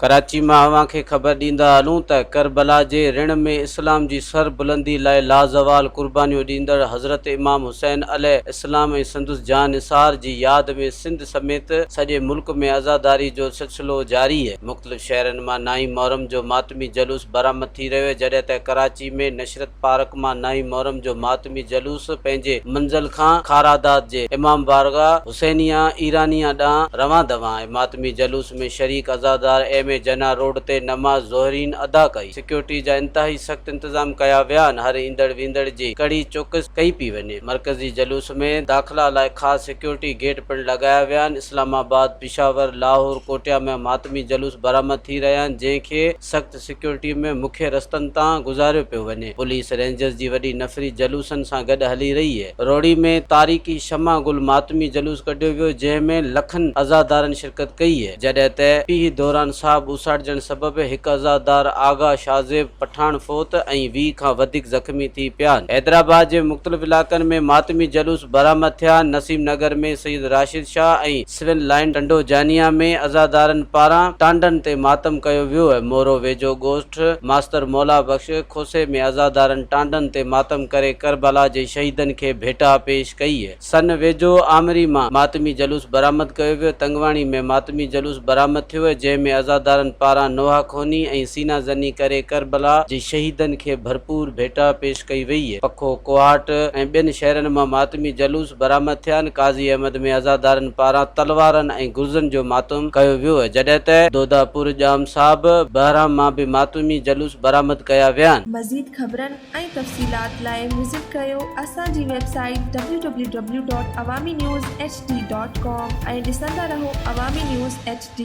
कराची मां अवां खे ख़बर ॾींदा हलूं त करबला जे ऋण में इस्लाम जी सर बुलंदी लाइ लाज़वाल कुर्बानियूं ॾींदड़ हज़रत इमाम हुसैन अलैहि इस्लाम ऐं संदसि जान निसार जी याद में सिंध समेत सॼे मुल्क में अज़ादारी जो सिलसिलो जारी है। मुख़्तलिफ़ शहरनि मां 9 मुहर्रम जो मातमी जलूस बरामद थी रहियो है, जॾहिं त कराची में नशरत पार्क मां 9 मुहर्रम जो मातमी जलूस पंहिंजे मंज़िल खां खारादात जे इमाम बारगाह हुसैनिया ईरानिया ॾांहुं रवां दवां आहे। मातमी जलूस में शरीक अज़ादार एम ए जना रोड ते नमाज़ ज़ोहरीन अदा कई। सिक्योरिटी जा इंतहाई सख़्त इंतज़ाम कया विया आहिनि। हर ईंदड़ वेंदड़ जी कड़ी चौकस कई पई वञे। मरकज़ी जलूस में दाख़िला लाइ ख़ासि सिक्योरिटी गेट पिणु लॻाया विया आहिनि। इस्लामाबाद, पिशावर, लाहौर, कोटिया में मातमी जलूस बरामद थी रहिया आहिनि, जंहिंखे सख़्त सिक्योरिटी में मुख्य रस्तनि तां गुज़ारियो पियो वञे। पुलिस रेंजर्स जी वॾी नफ़री जलूसनि सां गॾु हली रही है। रोड़ी में तारीख़ी शमा गुल मातमी जलूस कढियो वियो, जंहिंमें लखनि अज़ादारनि शिरकत कई है, जॾहिं त पीउ दौरान साहब उसाड़जण सबबि हिकु अज़ादार आगा शाज़ेब पठान फोत ऐं 20 खां वधीक ज़ख़्मी थी पिया आहिनि। हैदराबाद जे मुख़्तलिफ़ इलाक़नि में मातमी जलूस बरामद थिया। नसीम नगर में सईद राशिद शाह ऐं सिविल लाइन टंडो जानिया में अज़ादारनि पारां टांडनि ते मातम कयो वियो है। मोरो वेझो गोश्त मास्तर मौला बख्श खोसे में अज़ादारनि टांडनि ते मातम करे करबला जे शहीदनि खे भेटा पेश कई है। सन वेझो आमरी मां मातमी जलूस बरामद कयो वियो। तंगवाणी में मातमी जलूस बरामद थियो है, जंहिंमें अज़ादारनि पारां नोहाखोनी ऐं सीना ज़नी करे करबला जे शहीदनि खे भरपूर भेटा पेश कई वई है। पखो, कोहाट ऐं ॿियनि शहरनि मां मातमी जलूस बरामद थिया आहिनि। काज़ी अहमद में अज़ादारनि पारां तलवारनि ऐं गुर्ज़नि जो मातम कयो वियो है, जॾहिं त दोदापुर जाम साहब बहराम मां बि मातमी जलूस बरामद कया विया आहिनि। मज़ीद ख़बरनि ऐं तफ़सीलात लाइ विज़िट कयो असांजी वेबसाइट www.awamiNewsHD.com ऐं ॾिसंदा रहो अवामी न्यूज़ HD।